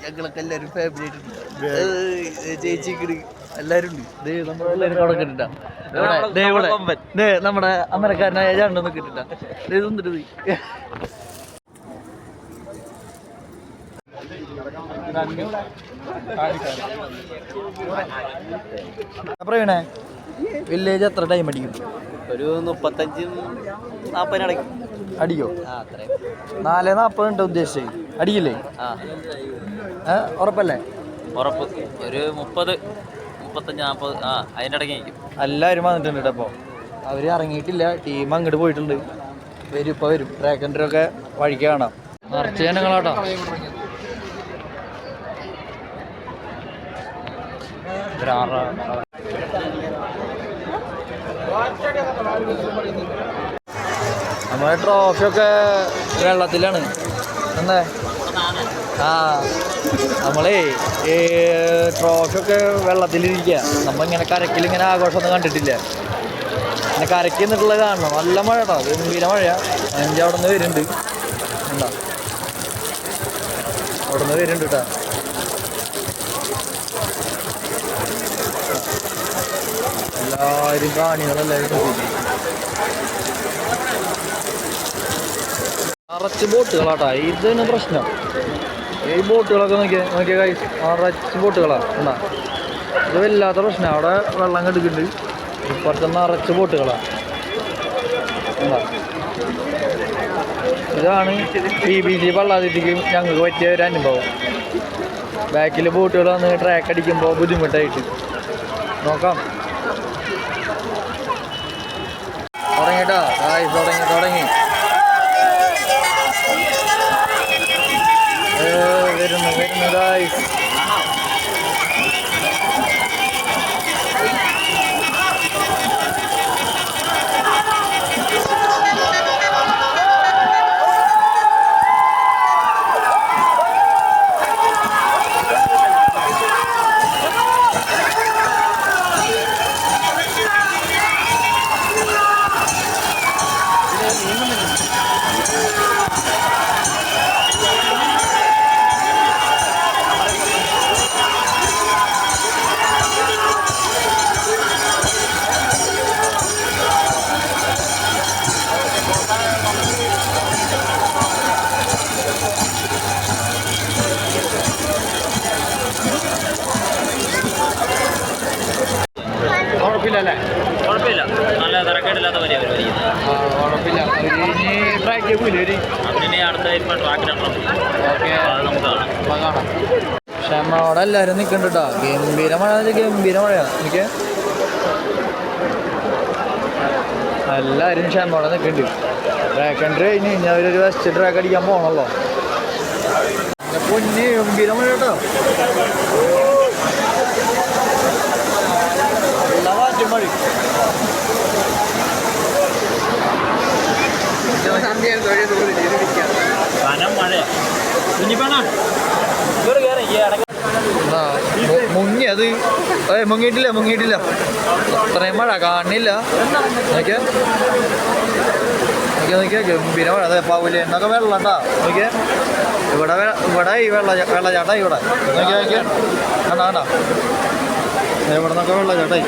ഞങ്ങളൊക്കെ എല്ലാവരും ഫാമിലി ആയിട്ടുണ്ട്. ചേച്ചിക്ക് എല്ലാവരും ഉണ്ട്. നമ്മളെല്ലാവരും തുടങ്ങിട്ടാ നമ്മുടെ അമരക്കാരനായ ചാണ്ടൊന്നും കിട്ടിട്ടാ ഇതൊന്നിട്ട് പറയണേ. വില്ലേജ് എത്ര ടൈം അടിക്കും? ഒരു 35-40 അടയ്ക്കും. അടിക്കോ? 4:40 ഉണ്ട് ഉദ്ദേശിച്ചത്. അടിക്കില്ലേ? ഉറപ്പല്ലേ? ഉറപ്പ്. ഒരു 30-35-40 അതിൻ്റെ ഇടയ്ക്ക് കഴിക്കും. എല്ലാവരും വന്നിട്ടുണ്ട് കേട്ടോ. അപ്പോൾ അവർ ഇറങ്ങിയിട്ടില്ല. ടീം അങ്ങോട്ട് പോയിട്ടുണ്ട്. വരും, ഇപ്പോൾ വരും. ട്രാക്കൻ്റെയൊക്കെ വഴിക്ക് കാണാം. നിറച്ച് ജനങ്ങളാട്ടോ. നമ്മുടെ ട്രോഫിയൊക്കെ വെള്ളത്തിലാണ്. എന്താ നമ്മളേ ഈ ട്രോഫിയൊക്കെ വെള്ളത്തിലിരിക്കുക. നമ്മളിങ്ങനെ കരക്കിലിങ്ങനെ ആഘോഷമൊന്നും കണ്ടിട്ടില്ല. പിന്നെ കരയ്ക്ക് നിന്നിട്ടുള്ളത് കാണണം. നല്ല മഴ കേട്ടോ, ഗംഭീര മഴ. അവിടെ നിന്ന് വരുന്നുണ്ട്. എന്താ അവിടെ നിന്ന് വരുന്നുണ്ട് കേട്ടോ. എല്ലാവരും കാണികളെല്ലാവരും നിറച്ച് ബോട്ടുകളാട്ടാ. ഇതാണ് പ്രശ്നം. ഈ ബോട്ടുകളൊക്കെ നോക്കിയ നിറച്ച് ബോട്ടുകളാണ്. എന്നാ ഇത് വല്ലാത്ത പ്രശ്നം. അവിടെ വെള്ളം കെടുക്കുന്നുണ്ട്. ഇപ്പുറത്ത് നിറച്ച് ബോട്ടുകളാണ്. എന്താ ഇതാണ് BBC പള്ളാതിരിക്കും ഞങ്ങൾക്ക് പറ്റിയ ഒരു അനുഭവം. ബാക്കിൽ ബോട്ടുകൾ വന്ന് ട്രാക്ക് അടിക്കുമ്പോൾ ബുദ്ധിമുട്ടായിട്ട്. നോക്കാം. തുടങ്ങിട്ടോ തുടങ്ങി വരുന്നു ഗായ്സ്. കുഴപ്പമില്ല. നല്ല തിരക്കേടില്ലാത്ത പരിപാടി. കുഴപ്പമില്ല. ട്രാക്ക് പോയില്ലേ അതിനെ അടുത്ത ട്രാക്കിലാണ്. നമുക്ക് കാണാം. ക്ഷമയോടെ എല്ലാവരും നിൽക്കുന്നുണ്ട് കേട്ടോ. ഗംഭീര മഴ എനിക്ക് എല്ലാവരും ക്ഷമയോടെ നിൽക്കുന്നുണ്ട്. ട്രാക്ക് എൻട്രി കഴിഞ്ഞ് കഴിഞ്ഞാൽ അവരൊരു വെസ്റ്റ് ട്രാക്ക് അടിക്കാൻ പോകണല്ലോ. പൊന്നി ഗംഭീര മഴ കേട്ടോ. മഴ മുങ്ങിയത് മുങ്ങിയിട്ടില്ല. അത്രയും മഴ കാണില്ല. നോക്കിയ ഗംഭീര മഴ. അതെ പൗലേന്നൊക്കെ വെള്ളം ഉണ്ടാ. നോക്കിയ ഇവിടെ ഈ വെള്ളച്ചാട്ടം ഇവിടെ നോക്കിയ കാണാ. ഇവിടെ നിന്നൊക്കെ വെള്ളച്ചാട്ടായി.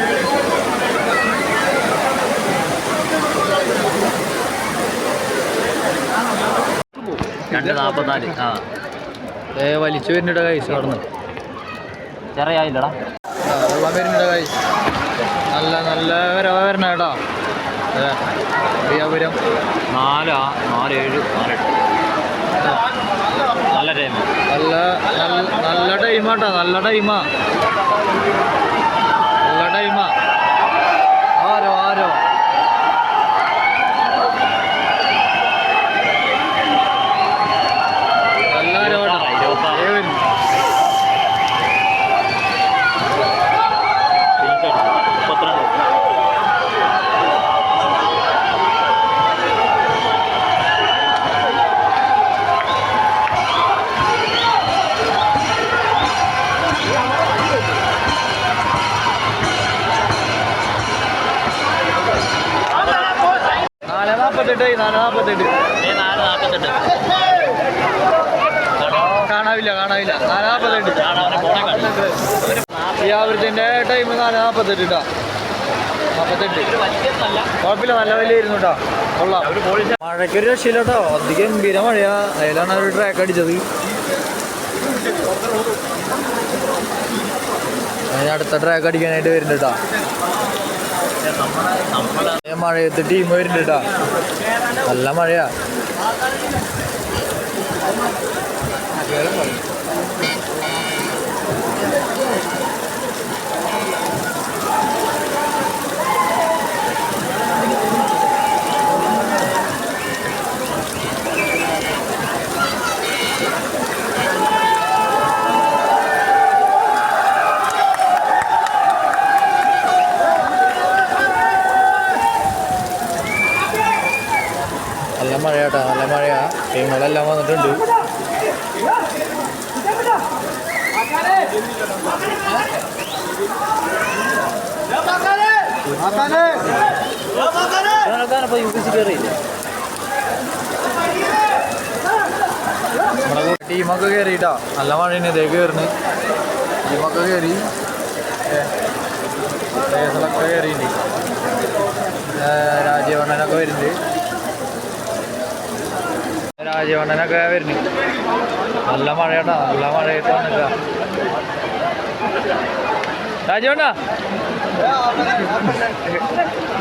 വലിച്ചു വരുന്നുണ്ട് കൈസ്. അവിടെ നിന്ന് ചെറിയായില്ലടാ വെള്ളം വരുന്നുണ്ട് കൈസ്. നല്ല വരവ വരണ കേട്ടോ. പ്രിയാപുരം 4-7 നല്ല ടൈം. നല്ല ടൈമാട്ടോ. നല്ല ടൈമാ. ആരോ കാണാവില്ല. കാണാനില്ല 4:48. ഈ ആവൃത്തിൻ്റെ ടൈം 4:48 കേട്ടോ. 48 കുഴപ്പമില്ല, നല്ല വിലയായിരുന്നു കേട്ടോ. കൊള്ളാം. മഴയ്ക്കൊരു രക്ഷയില്ല കേട്ടോ, അധികം ഗംഭീര മഴയാ. അതിലാണ് ഒരു ട്രാക്ക് അടിച്ചത്. അതിന് അടുത്ത ട്രാക്ക് അടിക്കാനായിട്ട് വരുന്നുണ്ട് കേട്ടോ. മഴയത്ത് ടീം വരുന്നുണ്ട് കേട്ടോ. നല്ല മഴയാ. നല്ല മഴയാട്ടോ, നല്ല മഴയാ. ടീമുകളെല്ലാം വന്നിട്ടുണ്ട്. ടീമൊക്കെ കയറിയിട്ടാ. നല്ല മഴയാണ്. ഇതേ കയറുന്നു. ടീമൊക്കെ കയറി. റേസലൊക്കെ കയറിയിട്ടുണ്ട്. രാജീവണ്ണനൊക്കെ വരുന്നുണ്ട്. രാജീവണ്ണനൊക്കെ വരുന്നു. നല്ല മഴയാട്ടാ. നല്ല മഴയായിട്ട് വന്നില്ല രാജീവണ്ണ.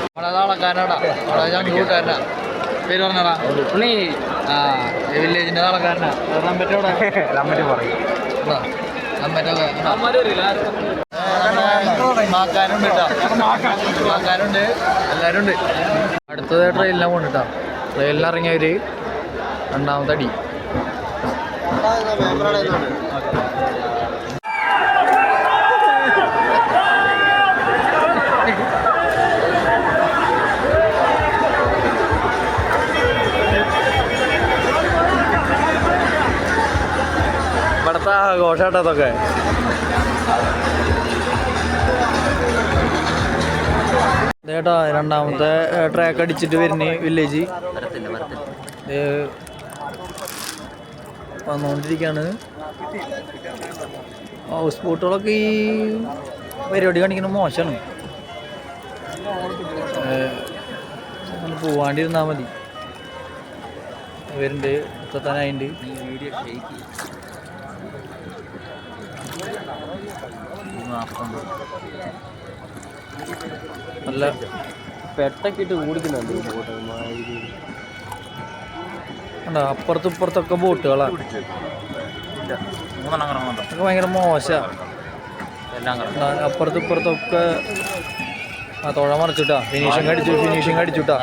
നമ്മളത് അളക്കാനാടാ. അവിടെ ഞാൻ കൂട്ടുകാരനാ. പേര് പറഞ്ഞാടാ. ആ വില്ലേജിൻ്റെ ആൾക്കാരനാ. നമ്പറ്റോടെ നമ്പറ്റ് പറയും. മാക്കാനുണ്ട് കേട്ടോ. മാക്കാനുണ്ട്, എല്ലാവരും ഉണ്ട്. അടുത്തത് ട്രെയിനിലാണ് പോകുന്നുണ്ട് കേട്ടോ. ട്രെയിനിൽ ഇറങ്ങിയവർ രണ്ടാമത്തെ അടി. ഇവിടുത്തെ ആഘോഷാട്ടതൊക്കെ. ചേട്ടാ രണ്ടാമത്തെ ട്രാക്ക് അടിച്ചിട്ട് വരുന്ന വില്ലേജ് വന്നുകൊണ്ടിരിക്കുകയാണ്. ഹൗസ് ബോട്ടുകളൊക്കെ ഈ പരിപാടി കാണിക്കുന്നത് മോശമാണ്. പോവാണ്ടിരുന്നാൽ മതി. ഇവരുണ്ട് മുത്തത്താനായിട്ടുണ്ട്. നല്ല പെട്ടൊക്കെ ഇട്ട് ഓടിക്കുന്നുണ്ട്. അപ്പുറത്തും ഇപ്പുറത്തൊക്കെ ബോട്ടുകളാണ്. അതൊക്കെ ഭയങ്കര മോശമാണ്. അപ്പുറത്തും ഇപ്പുറത്തൊക്കെ തുഴ മറിച്ചിട്ടാ. ഫിനിഷിങ് അടിച്ചിട്ടാ.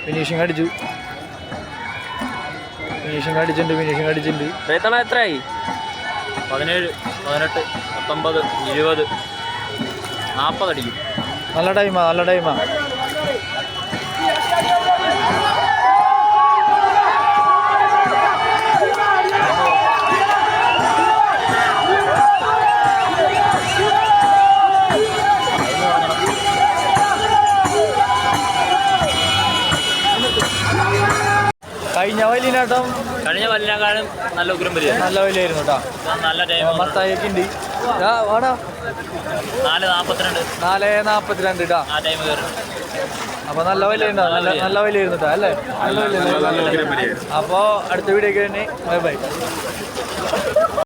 ഫിനിഷിങ് അടിച്ചിട്ടുണ്ട്. എത്രയായി? 17, 18, 19, 20, 40 അടിക്കും. നല്ല ടൈമാ. കഴിഞ്ഞ വലിയനാട്ടം കഴിഞ്ഞ വലിയനാക്കാളും നല്ല ഉഗ്രം വലിയ നല്ല വലിയായിരുന്നു കേട്ടോ. നല്ല ടൈം. മത്തായൊക്കെ ഉണ്ട്. വാടാ 4:42 കേട്ടോ. ആ ടൈം കയറി. അപ്പോൾ നല്ല വലിയുണ്ടോ? നല്ല വലിയായിരുന്നു കേട്ടോ. അല്ലേ? നല്ല വലിയ. അപ്പോൾ അടുത്ത വീഡിയോക്ക് തന്നെ ബൈ.